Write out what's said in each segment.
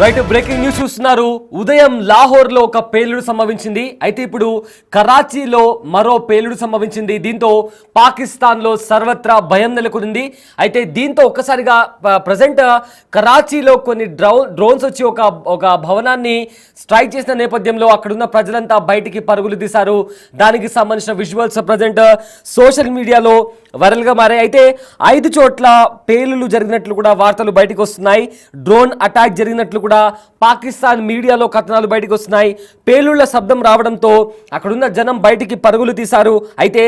Right, breaking news చూస్తున్నారు. ఉదయం లాహోర్లో ఒక పేలుడు సంభవించింది. అయితే ఇప్పుడు కరాచీలో మరో పేలుడు సంభవించింది. దీంతో పాకిస్తాన్లో సర్వత్రా భయం నెలకొంది. అయితే దీంతో ఒక్కసారిగా ప్రజెంట్ కరాచీలో కొన్ని డ్రోన్స్ వచ్చి ఒక భవనాన్ని స్ట్రైక్ చేసిన నేపథ్యంలో అక్కడున్న ప్రజలంతా బయటికి పరుగులు తీశారు. దానికి సంబంధించిన విజువల్స్ ప్రజెంట్ సోషల్ మీడియాలో వైరల్గా మారాయి. అయితే 5 చోట్ల పేలులు జరిగినట్లు కూడా వార్తలు బయటకు వస్తున్నాయి. డ్రోన్ అటాక్ జరిగినట్లు కూడా పాకిస్తాన్ మీడియాలో కథనాలు బయటకు వస్తున్నాయి. పేలుళ్ల శబ్దం రావడంతో అక్కడున్న జనం బయటికి పరుగులు తీశారు. అయితే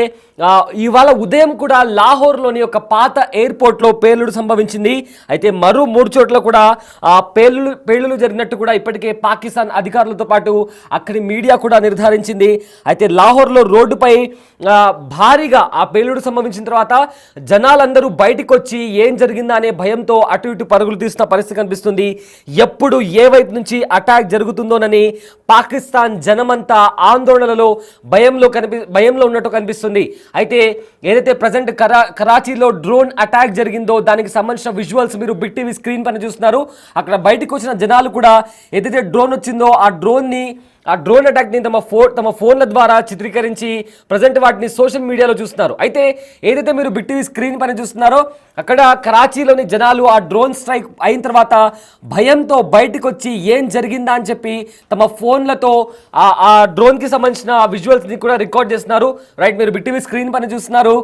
ఇవాళ ఉదయం కూడా లాహోర్లోని ఒక పాత ఎయిర్పోర్ట్లో పేలుడు సంభవించింది. అయితే మరో 3 చోట్ల కూడా పేలులు జరిగినట్టు కూడా ఇప్పటికే పాకిస్తాన్ అధికారులతో పాటు అక్కడి మీడియా కూడా నిర్ధారించింది. అయితే లాహోర్లో రోడ్డుపై భారీగా ఆ పేలుడు సంభవించిన తర్వాత జనాలందరూ బయటికి వచ్చి ఏం జరిగిందా అనే భయంతో అటు ఇటు పరుగులు తీసిన పరిస్థితి కనిపిస్తుంది. ఎప్పుడు ఏ వైపు నుంచి అటాక్ జరుగుతుందోనని పాకిస్తాన్ జనమంతా ఆందోళనలో భయంలో ఉన్నట్టు కనిపిస్తుంది. అయితే ఏదైతే ప్రజెంట్ కరాచీలో డ్రోన్ అటాక్ జరిగిందో దానికి సంబంధించిన విజువల్స్ మీరు బిగ్ టీవీ స్క్రీన్ పైన చూస్తున్నారు. అక్కడ బయటకు వచ్చిన జనాలు కూడా ఏదైతే డ్రోన్ వచ్చిందో ఆ డ్రోన్ అటాక్ని తమ ఫోన్ల ద్వారా చిత్రీకరించి ప్రజెంట్ వాటిని సోషల్ మీడియాలో చూస్తున్నారు. అయితే ఏదైతే మీరు బిగ్ టీవీ స్క్రీన్ పైన చూస్తున్నారో అక్కడ కరాచీలోని జనాలు ఆ డ్రోన్ స్ట్రైక్ అయిన తర్వాత భయంతో బయటకు వచ్చి ఏం జరిగిందా అని చెప్పి తమ ఫోన్లతో ఆ డ్రోన్కి సంబంధించిన విజువల్స్ని కూడా రికార్డ్ చేస్తున్నారు. రైట్, మీరు బిగ్ టీవీ స్క్రీన్ పైన చూస్తున్నారు.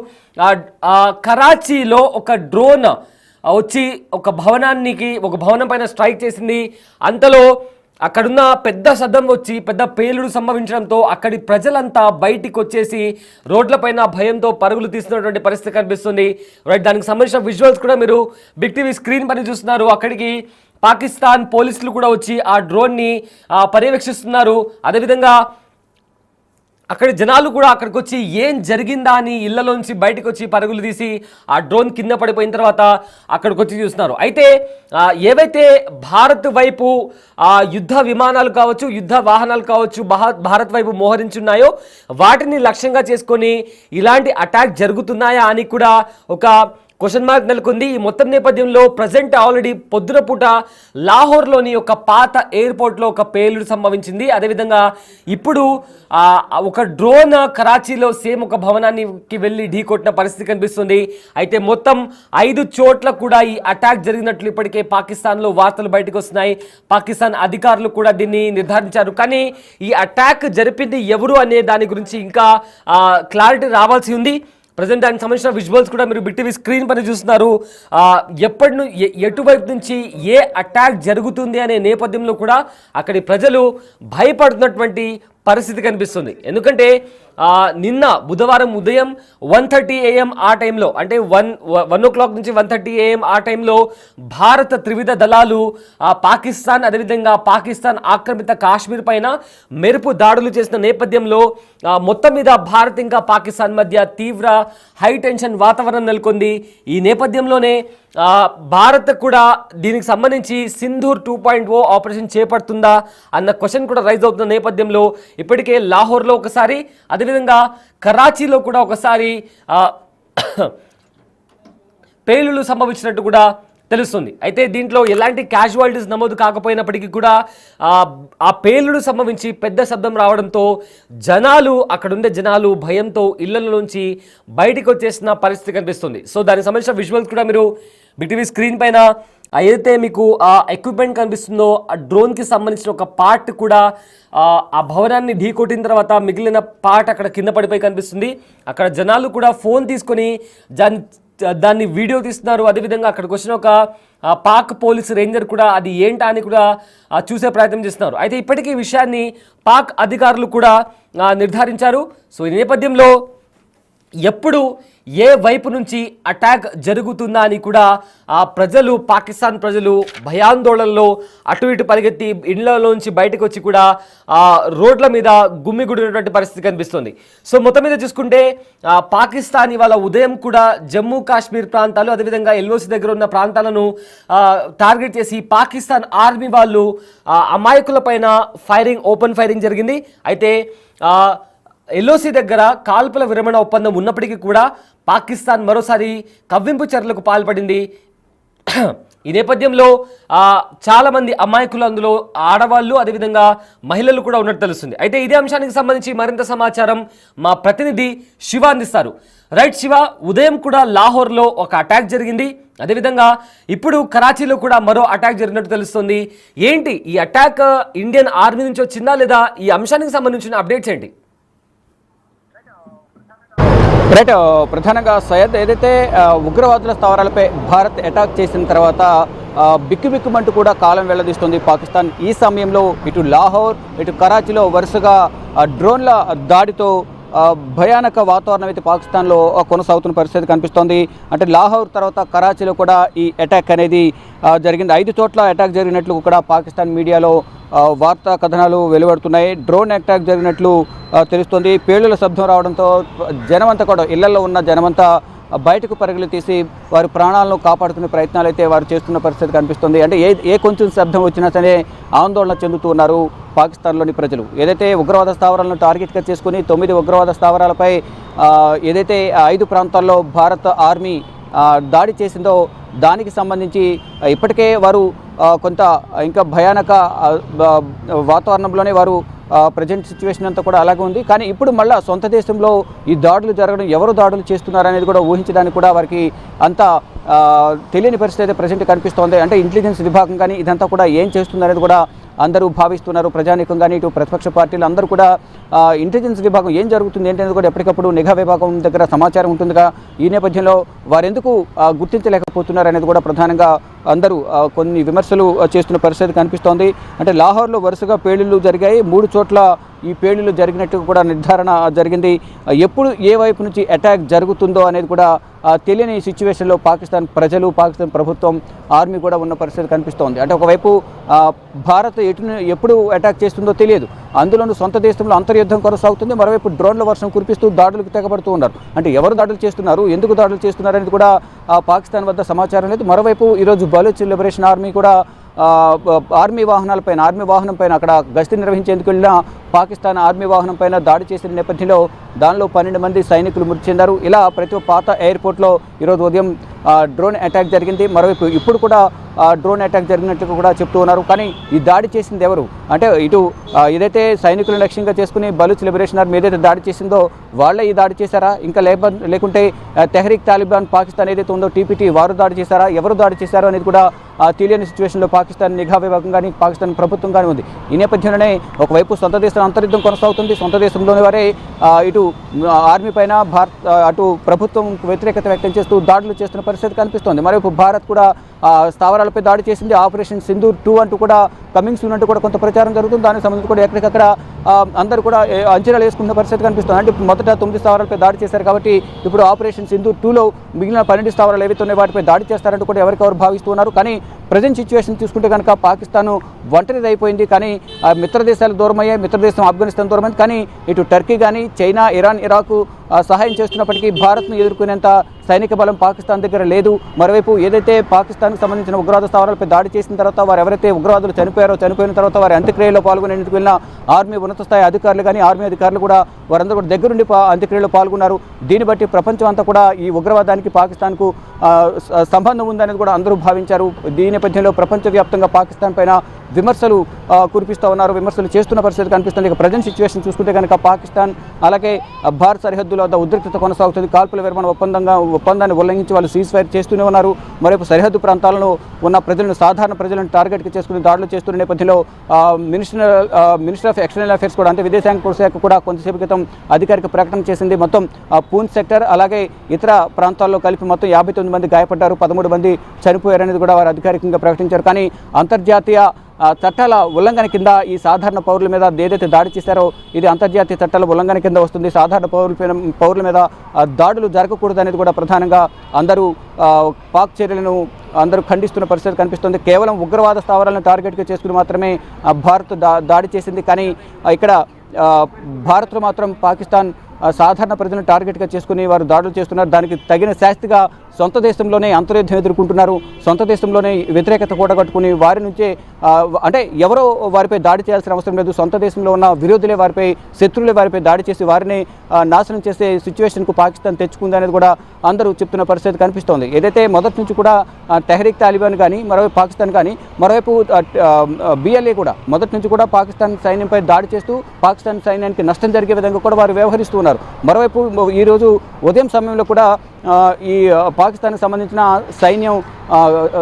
కరాచీలో ఒక డ్రోన్ వచ్చి ఒక భవనం పైన స్ట్రైక్ చేసింది. అంతలో అక్కడున్న పెద్ద శబ్దం వచ్చి పెద్ద పేలుడు సంభవించడంతో అక్కడి ప్రజలంతా బయటికి వచ్చేసి రోడ్లపైన భయంతో పరుగులు తీస్తున్నటువంటి పరిస్థితి కనిపిస్తుంది. రైట్, దానికి సంబంధించిన విజువల్స్ కూడా మీరు బిగ్ టీవీ స్క్రీన్ పైన చూస్తున్నారు. అక్కడికి పాకిస్తాన్ పోలీసులు కూడా వచ్చి ఆ డ్రోన్ని పర్యవేక్షిస్తున్నారు. అదేవిధంగా అక్కడి జనాలు కూడా అక్కడికి వచ్చి ఏం జరిగిందా అని ఇళ్లలోంచి బయటకు వచ్చి పరుగులు తీసి ఆ డ్రోన్ కింద పడిపోయిన తర్వాత అక్కడికి వచ్చి చూస్తున్నారు. అయితే ఏవైతే భారత్ వైపు యుద్ధ విమానాలు కావచ్చు, యుద్ధ వాహనాలు కావచ్చు భారత్ వైపు మోహరించున్నాయో వాటిని లక్ష్యంగా చేసుకొని ఇలాంటి అటాక్ జరుగుతున్నాయా అని కూడా ఒక క్వశ్చన్ మార్క్ నెలకొంది. ఈ మొత్తం నేపథ్యంలో ప్రజెంట్ ఆల్రెడీ పొద్దున పూట లాహోర్లోని ఒక పాత ఎయిర్పోర్ట్లో ఒక పేలుడు సంభవించింది. అదేవిధంగా ఇప్పుడు ఒక డ్రోన్ కరాచీలో సేమ్ ఒక భవనానికి వెళ్ళి ఢీకొట్టిన పరిస్థితి కనిపిస్తుంది. అయితే మొత్తం 5 చోట్ల కూడా ఈ అటాక్ జరిగినట్లు ఇప్పటికే పాకిస్తాన్లో వార్తలు బయటకు వస్తున్నాయి. పాకిస్తాన్ అధికారులు కూడా దీన్ని నిర్ధారించారు. కానీ ఈ అటాక్ జరిపింది ఎవరు అనే దాని గురించి ఇంకా క్లారిటీ రావాల్సి ఉంది. ప్రజెంట్ దానికి సంబంధించిన విజువల్స్ కూడా మీరు బిగ్ టీవీ స్క్రీన్ పైన చూస్తున్నారు. ఎటువైపు నుంచి ఏ అటాక్ జరుగుతుంది అనే నేపథ్యంలో కూడా అక్కడి ప్రజలు భయపడుతున్నటువంటి పరిస్థితి కనిపిస్తుంది. ఎందుకంటే నిన్న బుధవారం ఉదయం 1:30 AM ఆ టైంలో, అంటే 1 o'clock నుంచి 1:30 AM ఆ టైంలో భారత త్రివిధ దళాలు పాకిస్తాన్ అదేవిధంగా పాకిస్తాన్ ఆక్రమిత కాశ్మీర్ పైన మెరుపు దాడులు చేసిన నేపథ్యంలో మొత్తం మీద భారత్ ఇంకా పాకిస్తాన్ మధ్య తీవ్ర హై టెన్షన్ వాతావరణం నెలకొంది. ఈ నేపథ్యంలోనే భారత్ కూడా దీనికి సంబంధించి సింధూర్ 2.0 ఆపరేషన్ చేపడుతుందా అన్న క్వశ్చన్ కూడా రైజ్ అవుతున్న నేపథ్యంలో ఇప్పటికే లాహోర్లో ఒకసారి, అదేవిధంగా కరాచీలో కూడా ఒకసారి పేలుళ్లు సంభవించినట్టు కూడా తెలుస్తుంది. అయితే దీంట్లో ఎలాంటి క్యాజువాలిటీస్ నమోదు కాకపోయినప్పటికీ కూడా ఆ పేలుడు సంభవించి పెద్ద శబ్దం రావడంతో అక్కడుండే జనాలు భయంతో ఇళ్లలోంచి బయటికి వచ్చేసిన పరిస్థితి కనిపిస్తుంది. సో దానికి సంబంధించిన విజువల్స్ కూడా మీరు బిగ్ టీవీ స్క్రీన్ పైన ఏదైతే మీకు ఆ ఎక్విప్మెంట్ కనిపిస్తుందో ఆ డ్రోన్కి సంబంధించిన ఒక పార్ట్ కూడా ఆ భవనాన్ని ఢీకొట్టిన తర్వాత మిగిలిన పార్ట్ అక్కడ కింద పడిపోయి కనిపిస్తుంది. అక్కడ జనాలు కూడా ఫోన్ తీసుకొని దాన్ని వీడియో తీస్తున్నారు. అదేవిధంగా అక్కడికి వచ్చిన ఒక పాక్ పోలీస్ రేంజర్ కూడా అది ఏంటా అని కూడా చూసే ప్రయత్నం చేస్తున్నారు. అయితే ఇప్పటికీ ఈ విషయాన్ని పాక్ అధికారులు కూడా నిర్ధారించారు. సో ఈ నేపథ్యంలో ఎప్పుడు ఏ వైపు నుంచి అటాక్ జరుగుతుందా అని కూడా పాకిస్తాన్ ప్రజలు భయాందోళనలో అటు ఇటు పరిగెత్తి ఇళ్లలోంచి బయటకు వచ్చి కూడా రోడ్ల మీద గుమ్మిగుడినటువంటి పరిస్థితి కనిపిస్తుంది. సో మొత్తం మీద చూసుకుంటే పాకిస్తాన్ ఇవాళ ఉదయం కూడా జమ్మూ కాశ్మీర్ ప్రాంతాలు అదేవిధంగా ఎల్ఓసి దగ్గర ఉన్న ప్రాంతాలను టార్గెట్ చేసి పాకిస్తాన్ ఆర్మీ వాళ్ళు అమాయకుల పైన ఓపెన్ ఫైరింగ్ జరిగింది. అయితే ఎల్ఓసి దగ్గర కాల్పుల విరమణ ఒప్పందం ఉన్నప్పటికీ కూడా పాకిస్తాన్ మరోసారి కవ్వింపు చర్యలకు పాల్పడింది. ఈ నేపథ్యంలో చాలా మంది అమాయకులు, అందులో ఆడవాళ్ళు, అదేవిధంగా మహిళలు కూడా ఉన్నట్టు తెలుస్తుంది. అయితే ఇదే అంశానికి సంబంధించి మరింత సమాచారం మా ప్రతినిధి శివ అందిస్తారు. రైట్ శివ, ఉదయం కూడా లాహోర్లో ఒక అటాక్ జరిగింది, అదేవిధంగా ఇప్పుడు కరాచీలో కూడా మరో అటాక్ జరిగినట్టు తెలుస్తుంది. ఏంటి ఈ అటాక్ ఇండియన్ ఆర్మీ నుంచి వచ్చిందా లేదా? ఈ అంశానికి సంబంధించిన అప్డేట్స్ ఏంటి? రైట్, ప్రధానంగా సయ్యద్ ఏదైతే ఉగ్రవాదుల స్థావరాలపై భారత్ అటాక్ చేసిన తర్వాత బిక్కుబిక్కుమంటూ కూడా కాలం వెళ్లదీస్తుంది పాకిస్తాన్. ఈ సమయంలో ఇటు లాహోర్, ఇటు కరాచీలో వరుసగా డ్రోన్ల దాడితో భయానక వాతావరణం అయితే పాకిస్తాన్లో కొనసాగుతున్న పరిస్థితి కనిపిస్తోంది. అంటే లాహోర్ తర్వాత కరాచీలో కూడా ఈ అటాక్ అనేది జరిగింది. 5 చోట్ల అటాక్ జరిగినట్లు కూడా పాకిస్తాన్ మీడియాలో వార్తా కథనాలు వెలువడుతున్నాయి. డ్రోన్ అటాక్ జరిగినట్లు తెలుస్తోంది. పేలుల శబ్దం రావడంతో జనమంతా కూడా, ఇళ్లలో ఉన్న జనమంతా బయటకు పరుగులు తీసి వారి ప్రాణాలను కాపాడుకునే ప్రయత్నాలు అయితే వారు చేస్తున్న పరిస్థితి కనిపిస్తుంది. అంటే ఏ కొంచెం శబ్దం వచ్చినా సరే ఆందోళన చెందుతూ ఉన్నారు పాకిస్తాన్లోని ప్రజలు. ఏదైతే ఉగ్రవాద స్థావరాలను టార్గెట్గా చేసుకుని 9 ఉగ్రవాద స్థావరాలపై ఏదైతే 5 ప్రాంతాల్లో భారత ఆర్మీ దాడి చేసిందో దానికి సంబంధించి ఇప్పటికే వారు కొంత ఇంకా భయానక వాతావరణంలోనే వారు ప్రజెంట్ సిచ్యువేషన్ అంతా కూడా అలాగే ఉంది. కానీ ఇప్పుడు మళ్ళీ సొంత దేశంలో ఈ దాడులు జరగడం, ఎవరు దాడులు చేస్తున్నారు అనేది కూడా ఊహించడానికి కూడా వారికి అంత తెలియని పరిస్థితి అయితే ప్రజెంట్ కనిపిస్తోంది. అంటే ఇంటెలిజెన్స్ విభాగం కానీ ఇదంతా కూడా ఏం చేస్తుంది అనేది కూడా అందరూ భావిస్తున్నారు. ప్రజానీకం కానీ ఇటు ప్రతిపక్ష పార్టీలు అందరూ కూడా ఇంటెలిజెన్స్ విభాగం ఏం జరుగుతుంది ఏంటనేది కూడా ఎప్పటికప్పుడు నిఘా విభాగం దగ్గర సమాచారం ఉంటుందిగా. ఈ నేపథ్యంలో వారెందుకు గుర్తించలేకపోతున్నారు అనేది కూడా ప్రధానంగా అందరూ కొన్ని విమర్శలు చేస్తున్న పరిస్థితి కనిపిస్తోంది. అంటే లాహోర్లో వరుసగా పేలుళ్లు జరిగాయి. 3 చోట్ల ఈ పేలుళ్లు జరిగినట్టు కూడా నిర్ధారణ జరిగింది. ఎప్పుడు ఏ వైపు నుంచి అటాక్ జరుగుతుందో అనేది కూడా తెలియని సిచ్యువేషన్లో పాకిస్తాన్ ప్రజలు, పాకిస్తాన్ ప్రభుత్వం, ఆర్మీ కూడా ఉన్న పరిస్థితి కనిపిస్తోంది. అంటే ఒకవైపు భారత్ ఎప్పుడు అటాక్ చేస్తుందో తెలియదు, అందులోనూ సొంత దేశంలో అంతర్యుద్ధం కొనసాగుతుంది. మరోవైపు డ్రోన్ల వర్షం కురిపిస్తూ దాడులకు తెగబడుతూ ఉన్నారు. అంటే ఎవరు దాడులు చేస్తున్నారు, ఎందుకు దాడులు చేస్తున్నారు అనేది కూడా పాకిస్తాన్ వద్ద సమాచారం లేదు. మరోవైపు ఈరోజు బలూచ్ లిబరేషన్ ఆర్మీ కూడా ఆర్మీ వాహనం పైన అక్కడ గస్తీ నిర్వహించేందుకు వెళ్ళిన పాకిస్తాన్ ఆర్మీ వాహనం పైన దాడి చేసిన నేపథ్యంలో దానిలో 12 మంది సైనికులు మృతి చెందారు. ఇలా ప్రతి పాత ఎయిర్పోర్ట్లో ఈరోజు ఉదయం డ్రోన్ అటాక్ జరిగింది. మరోవైపు ఇప్పుడు కూడా డ్రోన్ అటాక్ జరిగినట్లు కూడా చెప్తూ ఉన్నారు. కానీ ఈ దాడి చేసింది ఎవరు? అంటే ఇటు ఏదైతే సైనికులను లక్ష్యంగా చేసుకుని బలూచ్ లిబరేషన్ ఆర్మీ ఏదైతే దాడి చేసిందో వాళ్ళే ఈ దాడి చేశారా? ఇంకా లేకుంటే తెహ్రీక్ తాలిబాన్ పాకిస్తాన్ ఏదైతే ఉందో టీపీటీ వారు దాడి చేశారా? ఎవరు దాడి చేశారో అనేది కూడా తెలియని సిచ్యువేషన్లో పాకిస్తాన్ నిఘా విభాగం కానీ పాకిస్తాన్ ప్రభుత్వం కానీ ఉంది. ఈ నేపథ్యంలోనే ఒకవైపు సొంత దేశంలో అంతర్యుద్ధం కొనసాగుతుంది. సొంత దేశంలోని వారే ఇటు ఆర్మీ పైన అటు ప్రభుత్వం వ్యతిరేకత వ్యక్తం చేస్తూ దాడులు చేస్తున్న పరిస్థితి కనిపిస్తోంది. మరోవైపు భారత్ కూడా స్థావరాలపై దాడి చేసింది. ఆపరేషన్ సింధూర్ 2 అంటూ కూడా కమింగ్ సూన్ అంటూ కూడా కొంత ప్రచారం జరుగుతుంది. దానికి సంబంధించి కూడా ఎక్కడికక్కడ అందరూ కూడా అంచనాలు వేసుకున్న పరిస్థితి కనిపిస్తుంది. అంటే మొదట 9 స్థావరాలపై దాడి చేశారు కాబట్టి ఇప్పుడు ఆపరేషన్ సింధూర్ 2లో మిగిలిన 12 స్థావరాలు ఏవైతే ఉన్నాయో వాటిపై దాడి చేస్తారంటూ కూడా ఎవరికెవరు భావిస్తున్నారు. కానీ ప్రజెంట్ సిచ్యువేషన్ చూసుకుంటే కనుక పాకిస్తాన్ ఒంటరిది అయిపోయింది. కానీ మిత్ర దేశాలు దూరమయ్యాయి, మిత్రదేశం ఆఫ్ఘనిస్తాన్ దూరమైంది. కానీ ఇటు టర్కీ కానీ చైనా, ఇరాన్, ఇరాక్ సహాయం చేస్తున్నప్పటికీ భారత్ను ఎదుర్కొనేంత సైనిక బలం పాకిస్తాన్ దగ్గర లేదు. మరోవైపు ఏదైతే పాకిస్తాన్కి సంబంధించిన ఉగ్రవాద స్థావరాలపై దాడి చేసిన తర్వాత వారు ఎవరైతే ఉగ్రవాదులు చనిపోయిన తర్వాత వారి అంత్యక్రియలో పాల్గొనేందుకు వెళ్ళిన ఆర్మీ ఉన్నత స్థాయి అధికారులు కానీ ఆర్మీ అధికారులు కూడా వారందరూ కూడా దగ్గరుండి అంత్యక్రియలో పాల్గొన్నారు. దీన్ని బట్టి ప్రపంచం అంతా కూడా ఈ ఉగ్రవాదానికి పాకిస్తాన్కు సంబంధం ఉందనేది కూడా అందరూ భావించారు. దీని నేపథ్యంలో ప్రపంచవ్యాప్తంగా పాకిస్తాన్ పైన విమర్శలు కురిపిస్తూ ఉన్నారు, విమర్శలు చేస్తున్న పరిస్థితి కనిపిస్తుంది. ఇక ప్రజెంట్ సిచ్యువేషన్ చూసుకుంటే కనుక పాకిస్తాన్ అలాగే భారత్ సరిహద్దుల వద్ద ఉద్రిక్తత కొనసాగుతుంది. కాల్పుల విరమణ ఒప్పందాన్ని ఉల్లంఘించి వాళ్ళు సీజ్ ఫైర్ చేస్తూనే ఉన్నారు. మరోవైపు సరిహద్దు ప్రాంతాలను ఉన్న సాధారణ ప్రజలను టార్గెట్గా చేసుకుని దాడులు చేస్తున్న నేపథ్యంలో మినిస్టర్ ఆఫ్ ఎక్స్టర్నల్ అఫేర్స్ కూడా, అంటే విదేశాంగ శాఖ కూడా కొంతసేపు క్రితం అధికారిక ప్రకటన చేసింది. మొత్తం పూంచ్ సెక్టర్ అలాగే ఇతర ప్రాంతాల్లో కలిపి మొత్తం 59 మంది గాయపడ్డారు, 13 మంది చనిపోయారనేది కూడా వారు అధికారికంగా ప్రకటించారు. కానీ అంతర్జాతీయ చట్టాల ఉల్లంఘన కింద ఈ సాధారణ పౌరుల మీద ఏదైతే దాడి చేశారో ఇది అంతర్జాతీయ చట్టాల ఉల్లంఘన కింద వస్తుంది. సాధారణ పౌరుల మీద దాడులు జరగకూడదు అనేది కూడా ప్రధానంగా అందరూ పాక్ చర్యలను అందరూ ఖండిస్తున్న పరిస్థితి కనిపిస్తుంది. కేవలం ఉగ్రవాద స్థావరాలను టార్గెట్గా చేసుకుని మాత్రమే భారత్ దాడి చేసింది. కానీ ఇక్కడ భారత్లో మాత్రం పాకిస్తాన్ సాధారణ ప్రజలను టార్గెట్గా చేసుకుని వారు దాడులు చేస్తున్నారు. దానికి తగిన శాస్తిగా సొంత దేశంలోనే అంతర్యుద్ధం ఎదుర్కొంటున్నారు. సొంత దేశంలోనే వ్యతిరేకత కూడగట్టుకుని వారి నుంచే అంటే ఎవరో వారిపై దాడి చేయాల్సిన అవసరం లేదు, సొంత దేశంలో ఉన్న విరోధులే వారిపై, శత్రువులే వారిపై దాడి చేసి వారిని నాశనం చేసే సిచ్యువేషన్కు పాకిస్తాన్ తెచ్చుకుంది అనేది కూడా అందరూ చెప్తున్న పరిస్థితి కనిపిస్తోంది. ఏదైతే మొదటి నుంచి కూడా తెహ్రీక్ తాలిబాన్ కానీ, మరోవైపు పాకిస్తాన్ కానీ, మరోవైపు బిఎల్ఏ కూడా మొదటి నుంచి కూడా పాకిస్తాన్ సైన్యంపై దాడి చేస్తూ పాకిస్తాన్ సైన్యానికి నష్టం జరిగే విధంగా కూడా వారు వ్యవహరిస్తున్నారు. మరోవైపు ఈరోజు ఉదయం సమయంలో కూడా ఈ పాకిస్తాన్కి సంబంధించిన సైన్యం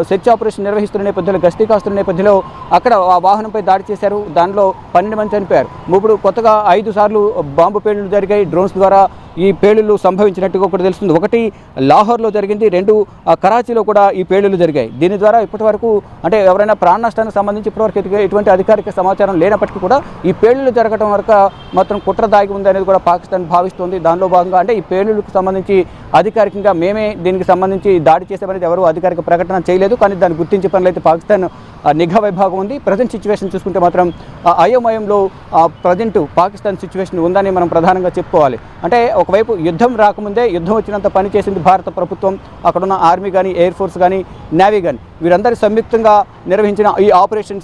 సెర్చ్ ఆపరేషన్ నిర్వహిస్తున్న నేపథ్యంలో, గస్తీ కాస్తున్న నేపథ్యంలో అక్కడ ఆ వాహనంపై దాడి చేశారు. దానిలో 12 మంది చనిపోయారు. ఇప్పుడు కొత్తగా 5 సార్లు బాంబు పేలుళ్లు జరిగాయి. డ్రోన్స్ ద్వారా ఈ పేలుళ్లు సంభవించినట్టుగా కూడా తెలుస్తుంది. ఒకటి లాహోర్లో జరిగింది, 2 కరాచీలో కూడా ఈ పేలుళ్లు జరిగాయి. దీని ద్వారా ఇప్పటివరకు అంటే ఎవరైనా ప్రాణ నష్టానికి సంబంధించి ఇప్పటివరకు ఎటువంటి అధికారిక సమాచారం లేనప్పటికీ కూడా ఈ పేలుళ్లు జరగడం వరకు మాత్రం కుట్ర దాగి ఉంది అనేది కూడా పాకిస్తాన్ భావిస్తుంది. దానిలో భాగంగా అంటే ఈ పేలుళ్లకు సంబంధించి అధికారికంగా మేమే దీనికి సంబంధించి దాడి చేసామనేది ఎవరు అధికారిక ప్రకటన చేయలేదు. కానీ దాన్ని గుర్తించే పనులు అయితే పాకిస్తాన్ నిఘా విభాగం ఉంది. ప్రజెంట్ సిచ్యువేషన్ చూసుకుంటే మాత్రం అయోమయంలో ప్రజెంట్ పాకిస్తాన్ సిచ్యువేషన్ ఉందని మనం ప్రధానంగా చెప్పుకోవాలి. అంటే ఒకవైపు యుద్ధం రాకముందే యుద్ధం వచ్చినంత పని చేసింది భారత ప్రభుత్వం. అక్కడున్న ఆర్మీ కానీ, ఎయిర్ ఫోర్స్ కానీ, నేవీ కానీ వీరందరూ సంయుక్తంగా నిర్వహించిన ఈ ఆపరేషన్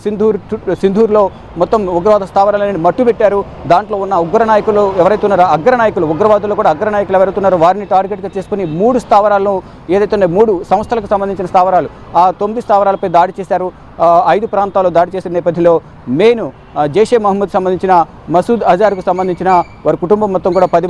సింధూర్లో మొత్తం ఉగ్రవాద స్థావరాలని మట్టుబెట్టారు. దాంట్లో ఉన్న ఉగ్ర నాయకులు ఎవరైతే ఉన్నారో, అగ్రనాయకులు, ఉగ్రవాదులు కూడా అగ్రనాయకులు ఎవరైతే ఉన్నారో వారిని టార్గెట్గా చేసుకుని 3 స్థావరాలను ఏదైతే ఉన్నాయో 3 సంస్థలకు సంబంధించిన స్థావరాలు, ఆ 9 స్థావరాలపై దాడి చేశారు. 5 ప్రాంతాల్లో దాడి చేసిన నేపథ్యంలో మెయిన్ జైషే మహమ్మద్ సంబంధించిన మసూద్ అజార్కు సంబంధించిన వారి కుటుంబం మొత్తం కూడా 10 మంది